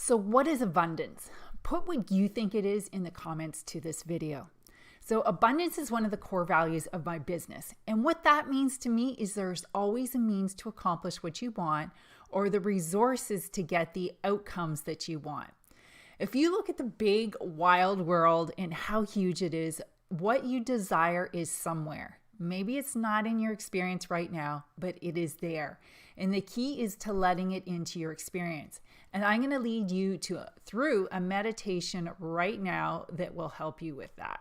So what is abundance? Put what you think it is in the comments to this video. So abundance is one of the core values of my business. And what that means to me is there's always a means to accomplish what you want or the resources to get the outcomes that you want. If you look at the big wild world and how huge it is, what you desire is somewhere. Maybe it's not in your experience right now, but it is there. And the key is to letting it into your experience. And I'm going to lead you through a meditation right now that will help you with that.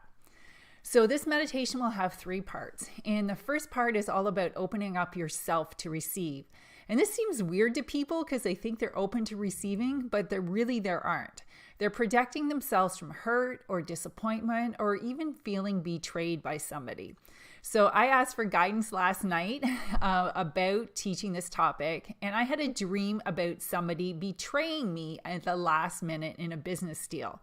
So this meditation will have 3 parts. And the first part is all about opening up yourself to receive. And this seems weird to people because they think they're open to receiving, but there aren't. They're protecting themselves from hurt or disappointment or even feeling betrayed by somebody. So I asked for guidance last night about teaching this topic, and I had a dream about somebody betraying me at the last minute in a business deal.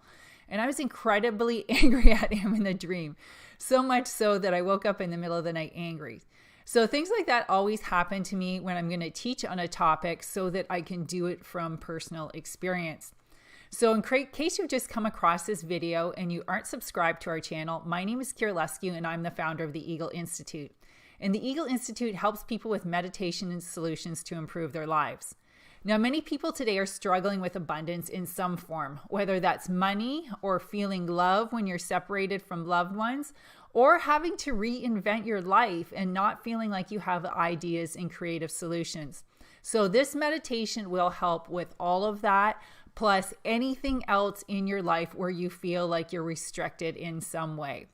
And I was incredibly angry at him in the dream, so much so that I woke up in the middle of the night angry. So things like that always happen to me when I'm going to teach on a topic so that I can do it from personal experience. So in case you've just come across this video and you aren't subscribed to our channel, my name is Kira Lusky and I'm the founder of the Eagle Institute. And the Eagle Institute helps people with meditation and solutions to improve their lives. Now, many people today are struggling with abundance in some form, whether that's money or feeling love when you're separated from loved ones, or having to reinvent your life and not feeling like you have ideas and creative solutions. So this meditation will help with all of that, plus anything else in your life where you feel like you're restricted in some way.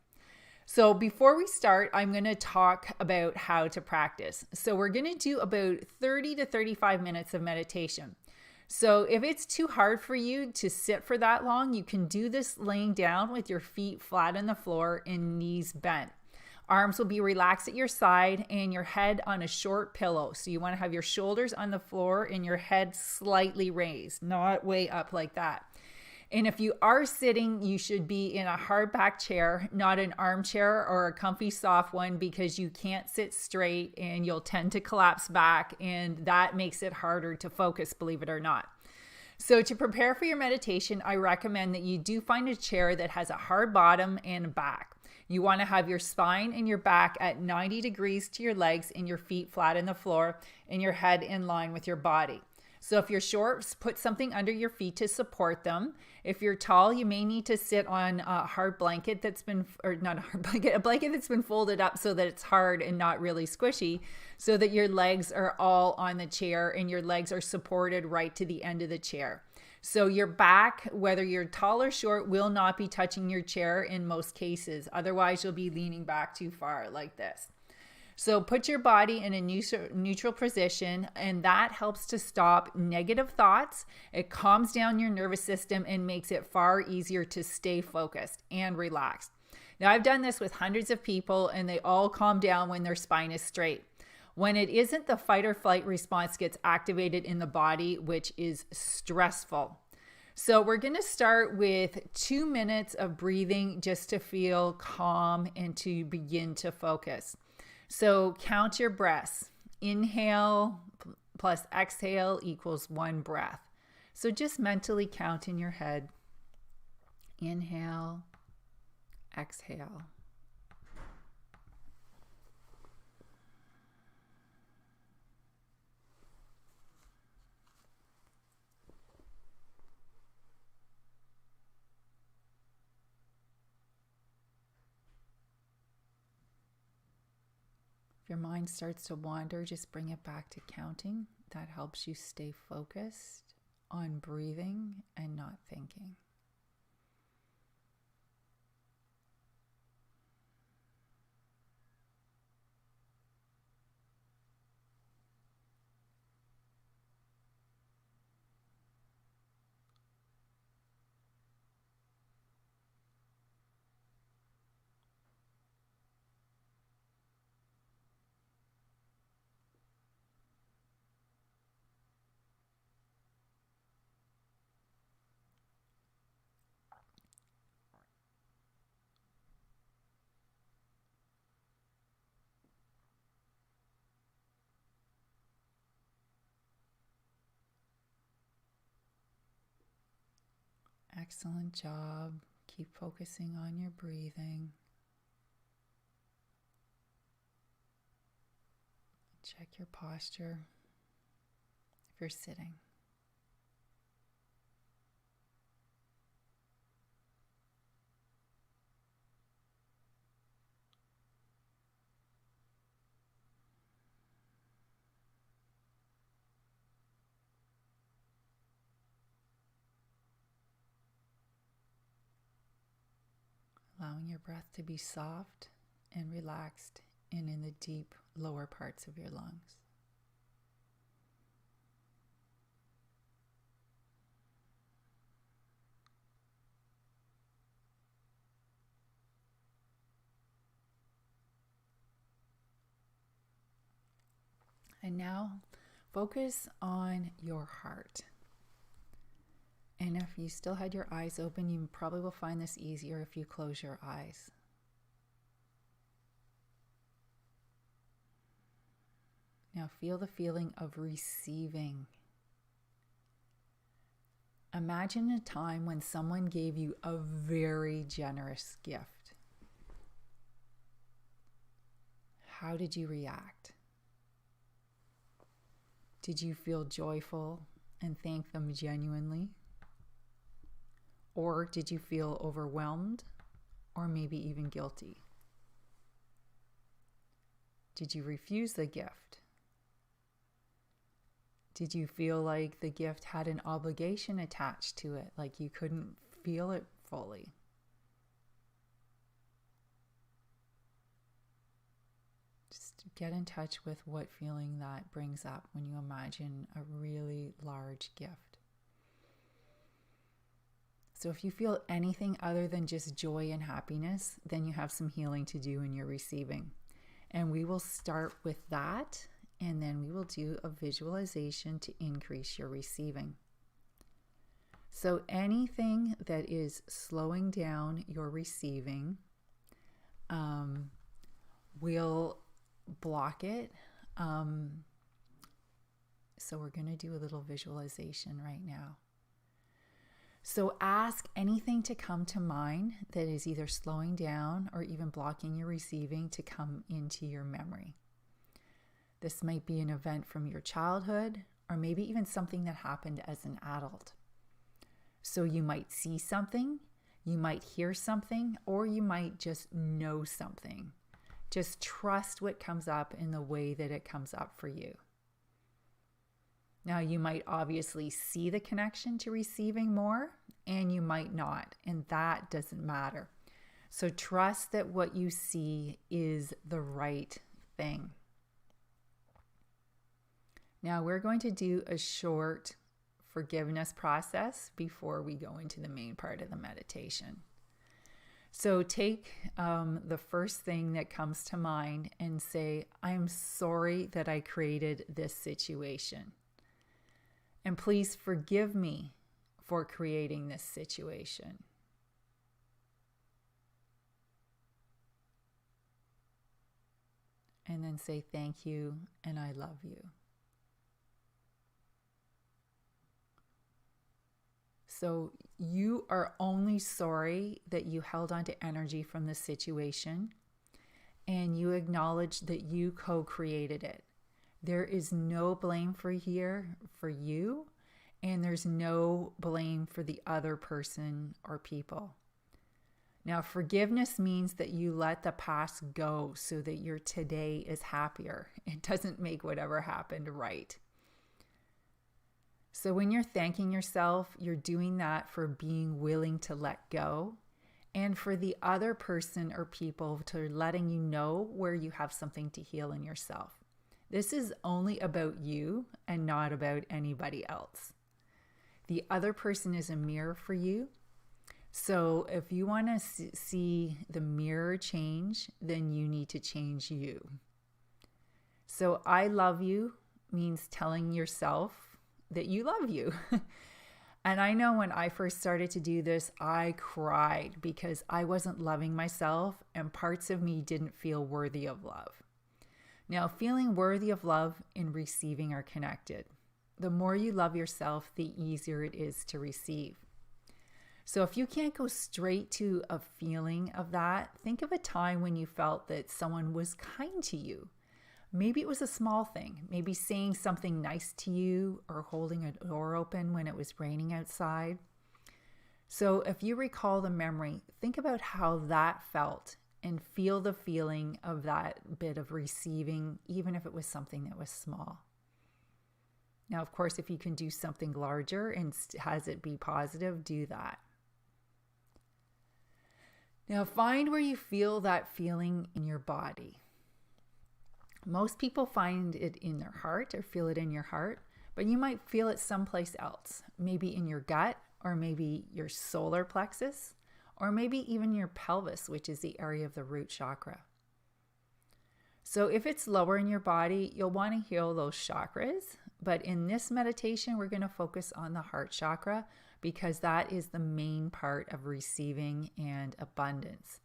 So before we start, I'm going to talk about how to practice. So we're going to do about 30 to 35 minutes of meditation. So if it's too hard for you to sit for that long, you can do this laying down with your feet flat on the floor and knees bent. Arms will be relaxed at your side and your head on a short pillow. So you want to have your shoulders on the floor and your head slightly raised, not way up like that. And if you are sitting, you should be in a hard back chair, not an armchair or a comfy soft one, because you can't sit straight and you'll tend to collapse back, and that makes it harder to focus, believe it or not. So to prepare for your meditation, I recommend that you do find a chair that has a hard bottom and back. You want to have your spine and your back at 90 degrees to your legs and your feet flat in the floor and your head in line with your body. So if you're short, put something under your feet to support them. If you're tall, you may need to sit on a hard blanket that's been, or not a hard blanket, a blanket that's been folded up so that it's hard and not really squishy, so that your legs are all on the chair and your legs are supported right to the end of the chair. So your back, whether you're tall or short, will not be touching your chair in most cases. Otherwise, you'll be leaning back too far like this. So put your body in a neutral position, and that helps to stop negative thoughts. It calms down your nervous system and makes it far easier to stay focused and relaxed. Now, I've done this with hundreds of people, and they all calm down when their spine is straight. When it isn't, the fight or flight response gets activated in the body, which is stressful. So we're going to start with 2 minutes of breathing just to feel calm and to begin to focus. So count your breaths. Inhale plus exhale equals 1 breath. So just mentally count in your head. Inhale, exhale. Your mind starts to wander, just bring it back to counting. That helps you stay focused on breathing and not thinking. Excellent job. Keep focusing on your breathing. Check your posture if you're sitting. Allowing your breath to be soft and relaxed and in the deep lower parts of your lungs. And now focus on your heart. And if you still had your eyes open, you probably will find this easier if you close your eyes. Now feel the feeling of receiving. Imagine a time when someone gave you a very generous gift. How did you react? Did you feel joyful and thank them genuinely? Or did you feel overwhelmed or maybe even guilty? Did you refuse the gift? Did you feel like the gift had an obligation attached to it, like you couldn't feel it fully? Just get in touch with what feeling that brings up when you imagine a really large gift. So if you feel anything other than just joy and happiness, then you have some healing to do in your receiving. And we will start with that, and then we will do a visualization to increase your receiving. So anything that is slowing down your receiving, we'll block it. So we're going to do a little visualization right now. So ask anything to come to mind that is either slowing down or even blocking your receiving to come into your memory. This might be an event from your childhood, or maybe even something that happened as an adult. So you might see something, you might hear something, or you might just know something. Just trust what comes up in the way that it comes up for you. Now, you might obviously see the connection to receiving more, and you might not, and that doesn't matter. So trust that what you see is the right thing. Now, we're going to do a short forgiveness process before we go into the main part of the meditation. So take the first thing that comes to mind and say, I'm sorry that I created this situation. And please forgive me for creating this situation. And then say thank you and I love you. So you are only sorry that you held on to energy from the situation, and you acknowledge that you co-created it. There is no blame for you, and there's no blame for the other person or people. Now, forgiveness means that you let the past go so that your today is happier. It doesn't make whatever happened right. So when you're thanking yourself, you're doing that for being willing to let go, and for the other person or people to letting you know where you have something to heal in yourself. This is only about you and not about anybody else. The other person is a mirror for you. So if you want to see the mirror change, then you need to change you. So I love you means telling yourself that you love you. And I know when I first started to do this, I cried because I wasn't loving myself and parts of me didn't feel worthy of love. Now, feeling worthy of love and receiving are connected. The more you love yourself, the easier it is to receive. So if you can't go straight to a feeling of that, think of a time when you felt that someone was kind to you. Maybe it was a small thing, maybe saying something nice to you or holding a door open when it was raining outside. So if you recall the memory, think about how that felt and feel the feeling of that bit of receiving, even if it was something that was small. Now, of course, if you can do something larger and has it be positive, do that. Now, find where you feel that feeling in your body. Most people find it in their heart or feel it in your heart, but you might feel it someplace else, maybe in your gut, or maybe your solar plexus, or maybe even your pelvis, which is the area of the root chakra. So if it's lower in your body, you'll want to heal those chakras. But in this meditation, we're going to focus on the heart chakra because that is the main part of receiving and abundance.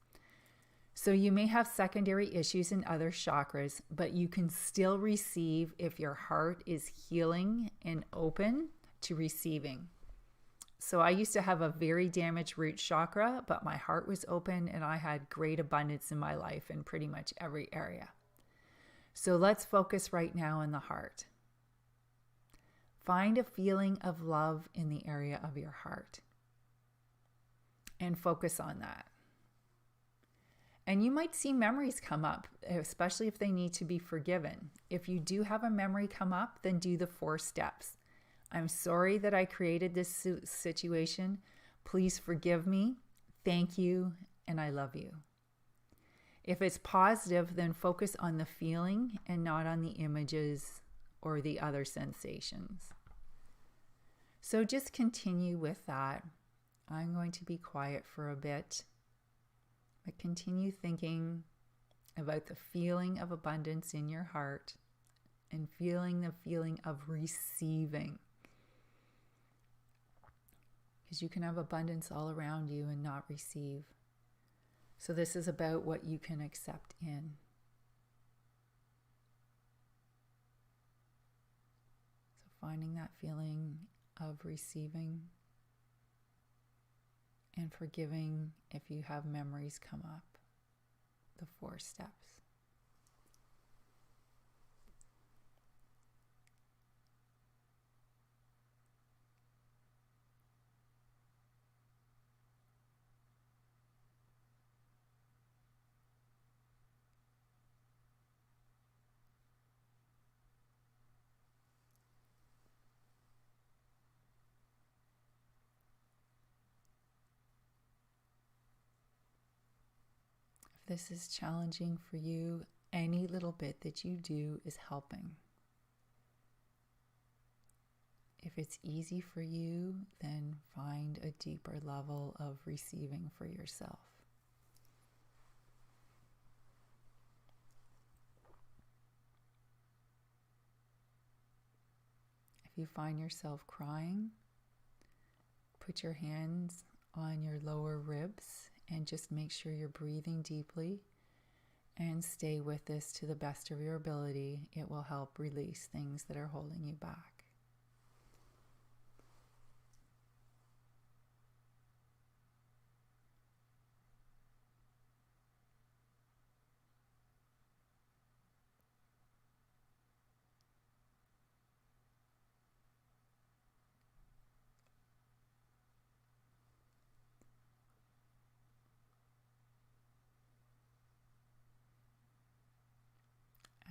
So you may have secondary issues in other chakras, but you can still receive if your heart is healing and open to receiving. So I used to have a very damaged root chakra, but my heart was open and I had great abundance in my life in pretty much every area. So let's focus right now on the heart. Find a feeling of love in the area of your heart and focus on that. And you might see memories come up, especially if they need to be forgiven. If you do have a memory come up, then do the 4 steps. I'm sorry that I created this situation. Please forgive me. Thank you. And I love you. If it's positive, then focus on the feeling and not on the images or the other sensations. So just continue with that. I'm going to be quiet for a bit, but continue thinking about the feeling of abundance in your heart and feeling the feeling of receiving. Because you can have abundance all around you and not receive. So this is about what you can accept in. So finding that feeling of receiving and forgiving if you have memories come up. The 4 steps. This is challenging for you. Any little bit that you do is helping. If it's easy for you, then find a deeper level of receiving for yourself. If you find yourself crying, put your hands on your lower ribs and just make sure you're breathing deeply and stay with this to the best of your ability. It will help release things that are holding you back.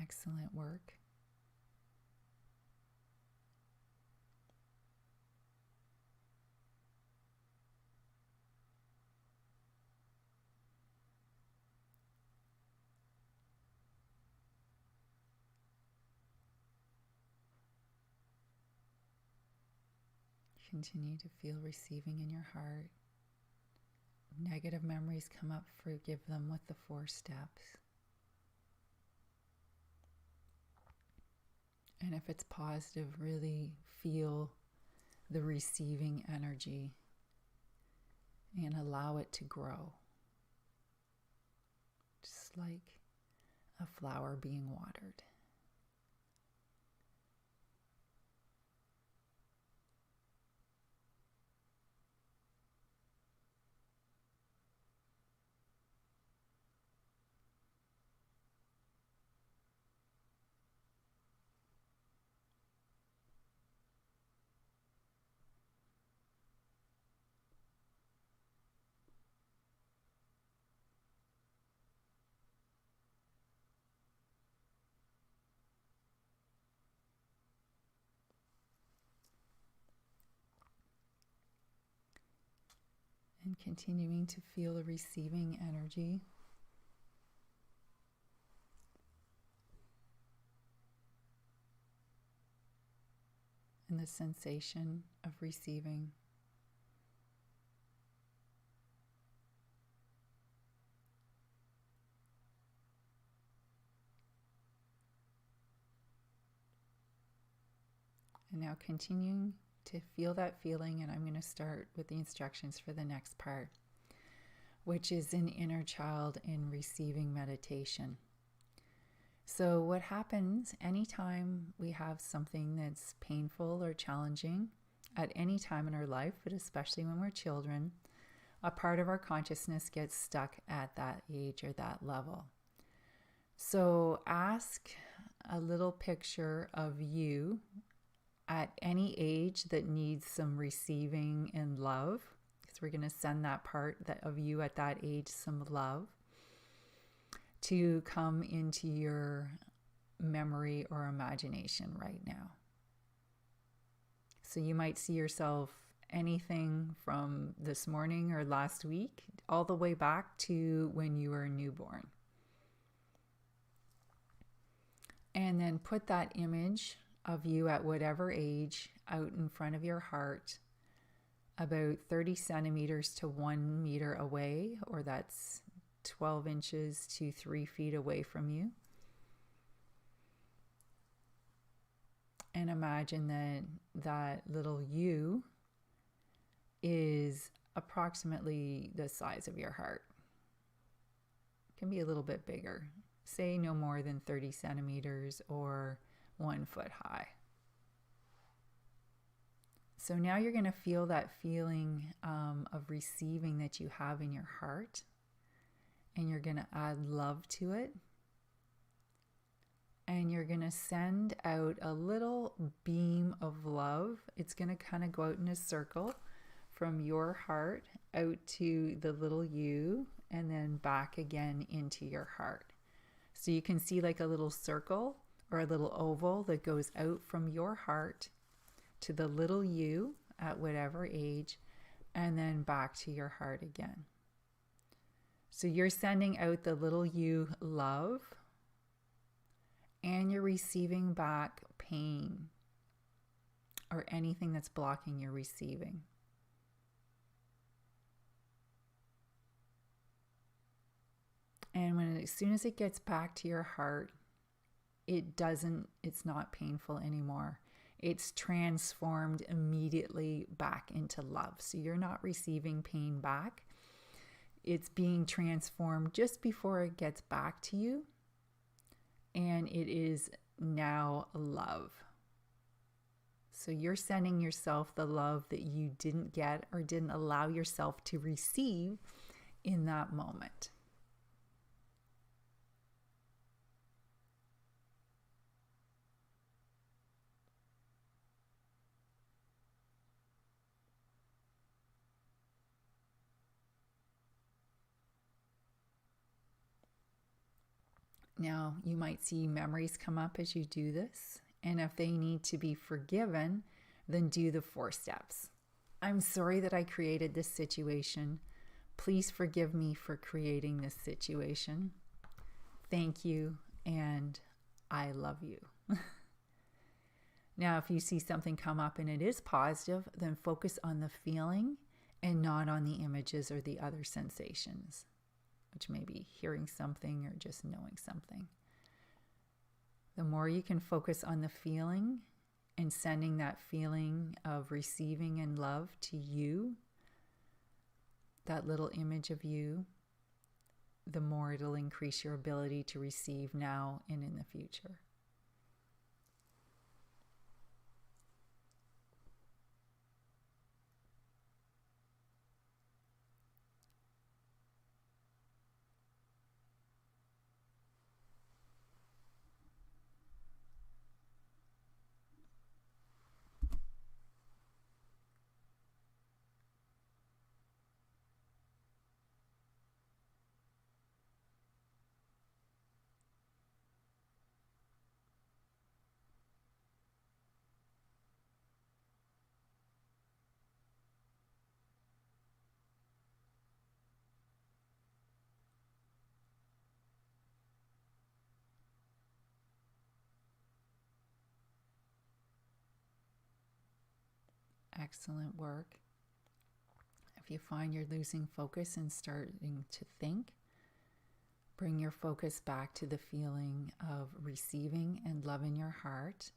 Excellent work. Continue to feel receiving in your heart. Negative memories come up, forgive them with the 4 steps. And if it's positive, really feel the receiving energy and allow it to grow. Just like a flower being watered. And continuing to feel the receiving energy. And the sensation of receiving. And now continuing to feel that feeling, and I'm going to start with the instructions for the next part, which is an inner child in receiving meditation. So what happens anytime we have something that's painful or challenging at any time in our life, but especially when we're children, a part of our consciousness gets stuck at that age or that level. So ask a little picture of you at any age that needs some receiving and love, because we're going to send that part of you at that age some love to come into your memory or imagination right now. So you might see yourself anything from this morning or last week all the way back to when you were newborn. And then put that image of you at whatever age out in front of your heart, about 30 centimeters to 1 meter away, or that's 12 inches to 3 feet away from you. And imagine that little you is approximately the size of your heart. It can be a little bit bigger. Say no more than 30 centimeters or 1 foot high. So now you're going to feel that feeling of receiving that you have in your heart, and you're going to add love to it, and you're going to send out a little beam of love. It's going to kind of go out in a circle from your heart out to the little you, and then back again into your heart. So you can see like a little circle or a little oval that goes out from your heart to the little you at whatever age, and then back to your heart again. So you're sending out the little you love, and you're receiving back pain or anything that's blocking your receiving. And as soon as it gets back to your heart, it's not painful anymore. It's transformed immediately back into love. So you're not receiving pain back. It's being transformed just before it gets back to you. And it is now love. So you're sending yourself the love that you didn't get or didn't allow yourself to receive in that moment. Now, you might see memories come up as you do this, and if they need to be forgiven, then do the 4 steps. I'm sorry that I created this situation. Please forgive me for creating this situation. Thank you, and I love you. Now, if you see something come up and it is positive, then focus on the feeling and not on the images or the other sensations, which may be hearing something or just knowing something. The more you can focus on the feeling and sending that feeling of receiving and love to you, that little image of you, the more it'll increase your ability to receive now and in the future. Excellent work. If you find you're losing focus and starting to think, bring your focus back to the feeling of receiving and love in your heart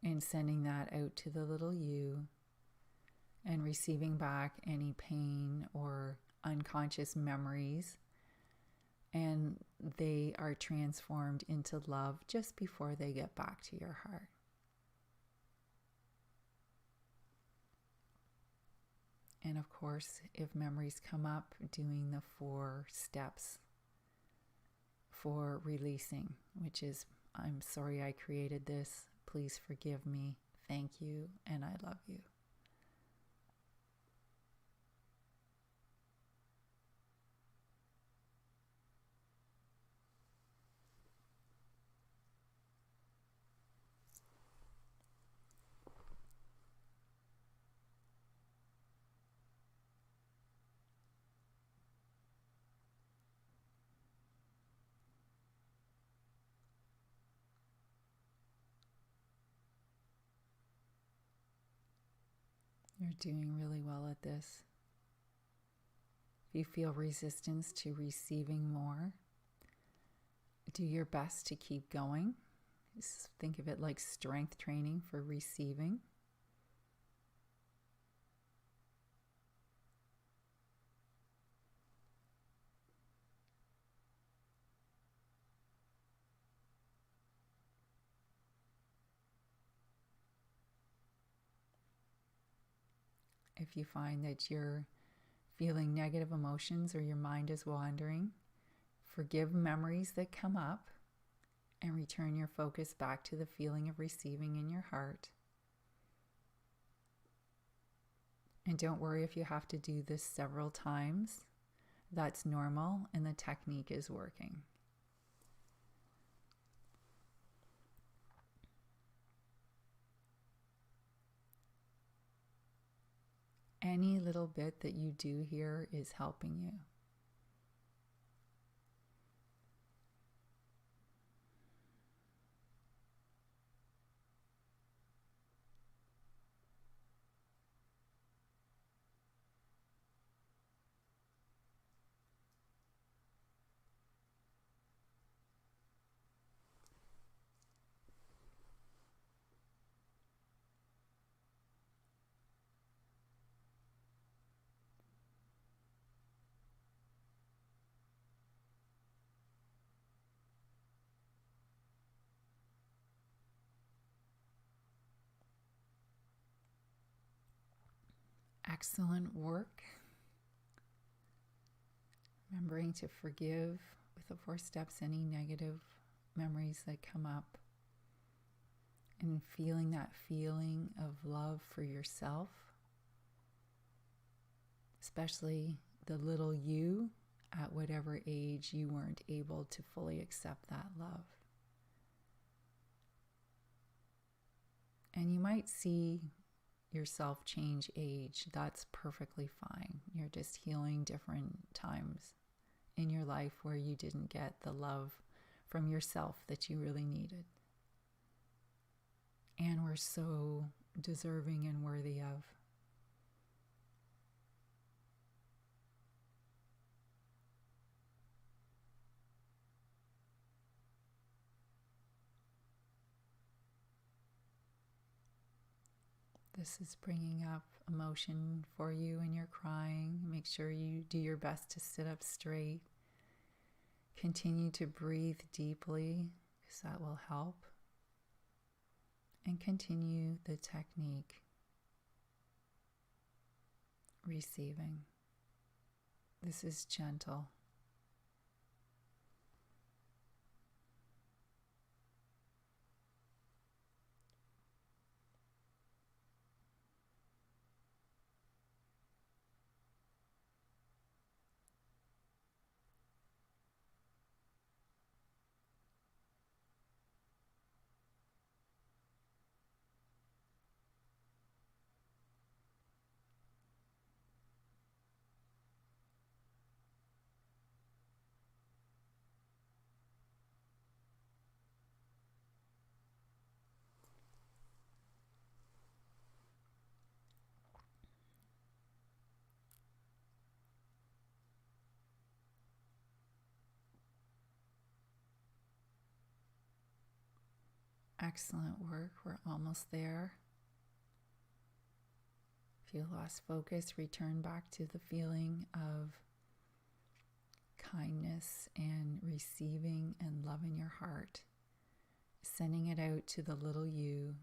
and sending that out to the little you and receiving back any pain or unconscious memories. And they are transformed into love just before they get back to your heart. And of course, if memories come up, doing the 4 steps for releasing, which is, I'm sorry I created this, please forgive me, thank you, and I love you. You're doing really well at this. If you feel resistance to receiving more, do your best to keep going. Just think of it like strength training for receiving. If you find that you're feeling negative emotions or your mind is wandering, forgive memories that come up and return your focus back to the feeling of receiving in your heart. And don't worry if you have to do this several times. That's normal and the technique is working. Any little bit that you do here is helping you. Excellent work. Remembering to forgive with the 4 steps any negative memories that come up. And feeling that feeling of love for yourself. Especially the little you at whatever age you weren't able to fully accept that love. And you might see yourself change age. That's perfectly fine. You're just healing different times in your life where you didn't get the love from yourself that you really needed. And we're so deserving and worthy of. This is bringing up emotion for you and you're crying. Make sure you do your best to sit up straight. Continue to breathe deeply because that will help. And continue the technique. Receiving. This is gentle. Excellent work. We're almost there. If you lost focus, return back to the feeling of kindness and receiving and love in your heart, sending it out to the little you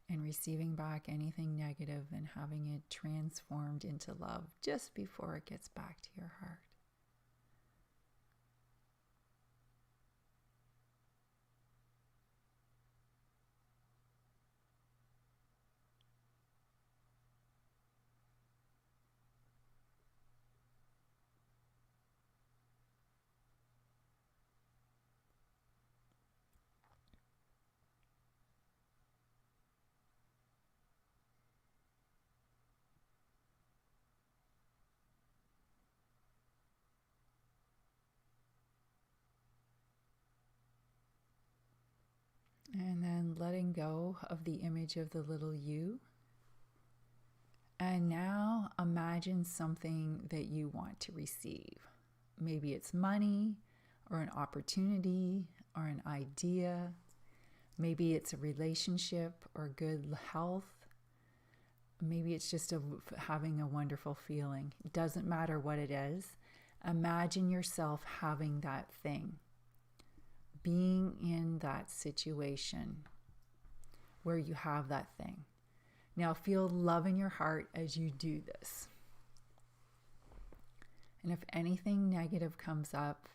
and receiving back anything negative and having it transformed into love just before it gets back to your heart. And then letting go of the image of the little you. And now imagine something that you want to receive. Maybe it's money or an opportunity or an idea. Maybe it's a relationship or good health. Maybe it's just having a wonderful feeling. It doesn't matter what it is. Imagine yourself having that thing, being in that situation where you have that thing. Now feel love in your heart as you do this. And if anything negative comes up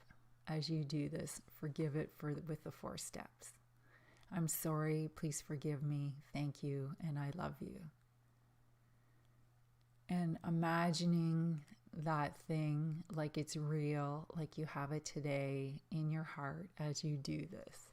as you do this, forgive it with the 4 steps. I'm sorry, please forgive me, thank you, and I love you. And imagining that thing like it's real, like you have it today in your heart as you do this.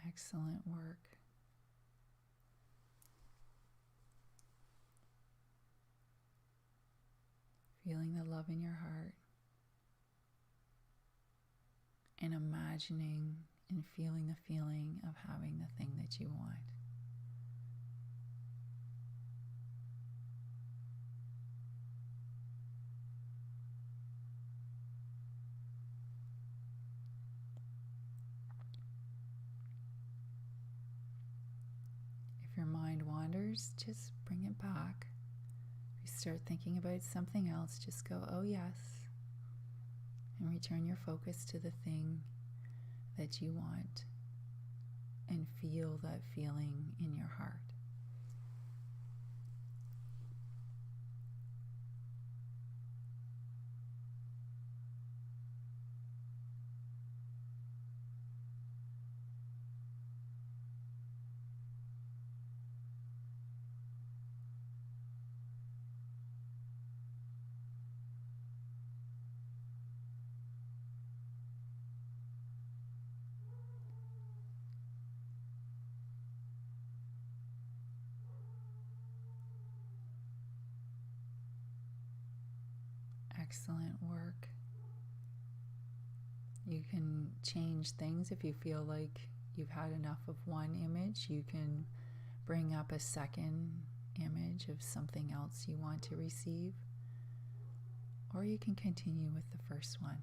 Excellent work. Feeling the love in your heart and imagining and feeling the feeling of having the thing that you want. If your mind wanders, just bring it back. If you start thinking about something else, just go, oh yes, and return your focus to the thing that you want and feel that feeling in your heart. Excellent work. You can change things if you feel like you've had enough of one image. You can bring up a second image of something else you want to receive, or you can continue with the first one.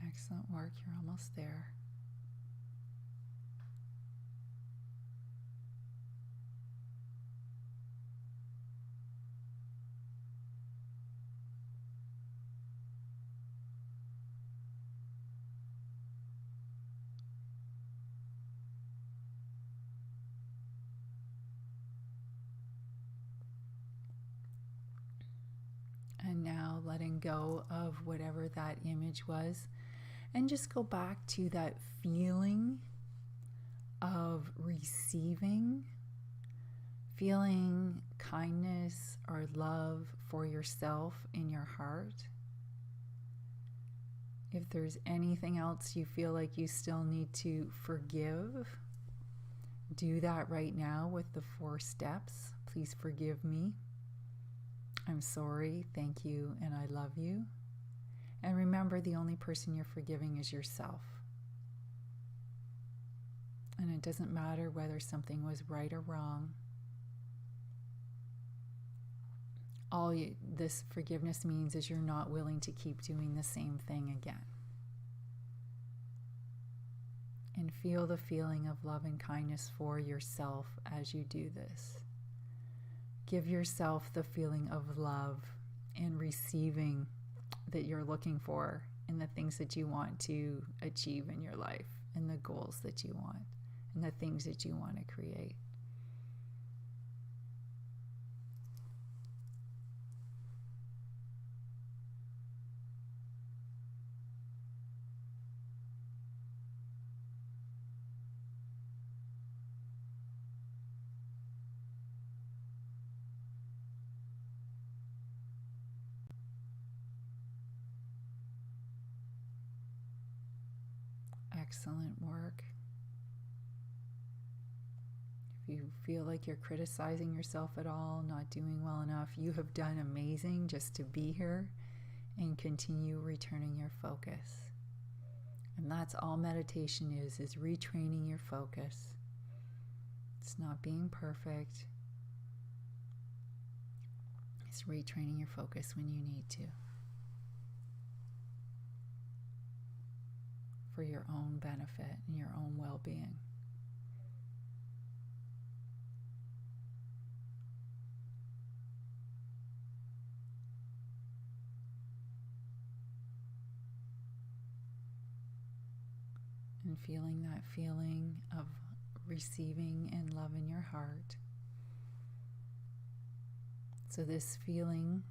Excellent work. You're almost there. And now letting go of whatever that image was, and just go back to that feeling of receiving, feeling kindness or love for yourself in your heart. If there's anything else you feel like you still need to forgive, do that right now with the 4 steps. Please forgive me. I'm sorry, thank you, and I love you. And remember, the only person you're forgiving is yourself. And it doesn't matter whether something was right or wrong. All this forgiveness means is you're not willing to keep doing the same thing again. And feel the feeling of love and kindness for yourself as you do this. Give yourself the feeling of love and receiving that you're looking for in the things that you want to achieve in your life, and the goals that you want, and the things that you want to create. Excellent work. If you feel like you're criticizing yourself at all, not doing well enough, you have done amazing just to be here and continue returning your focus. And that's all meditation is retraining your focus. It's not being perfect. It's retraining your focus when you need to. For your own benefit and your own well-being. And feeling that feeling of receiving and love in your heart. So this feeling,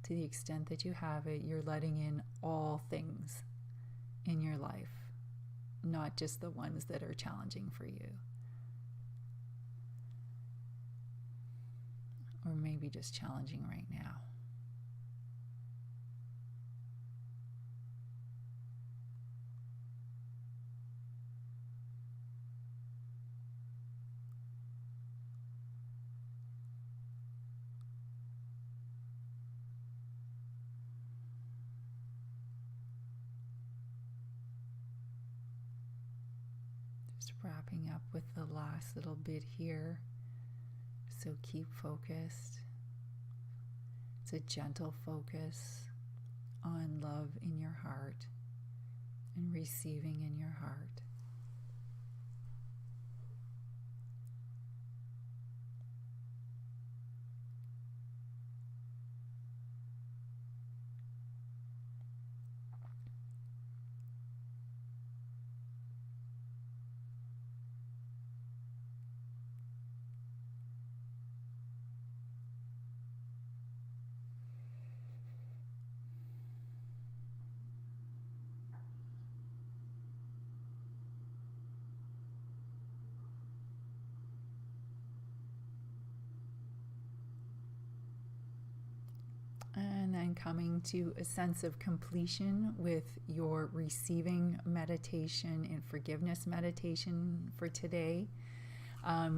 to the extent that you have it, you're letting in all things in your life. Not just the ones that are challenging for you. Or maybe just challenging right now. Wrapping up with the last little bit here. So keep focused. It's a gentle focus on love in your heart and receiving in your heart. And then coming to a sense of completion with your receiving meditation and forgiveness meditation for today.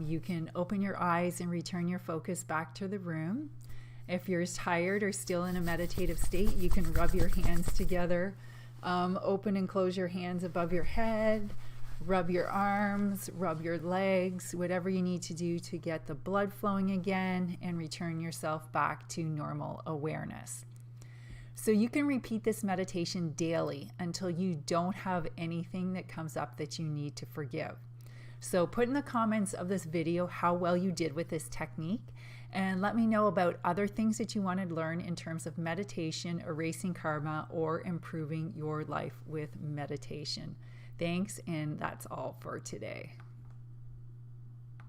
You can open your eyes and return your focus back to the room. If you're tired or still in a meditative state, you can rub your hands together. Open and close your hands above your head. Rub your arms, rub your legs, whatever you need to do to get the blood flowing again and return yourself back to normal awareness. So you can repeat this meditation daily until you don't have anything that comes up that you need to forgive. So put in the comments of this video how well you did with this technique, and let me know about other things that you want to learn in terms of meditation, erasing karma, or improving your life with meditation. Thanks, and that's all for today.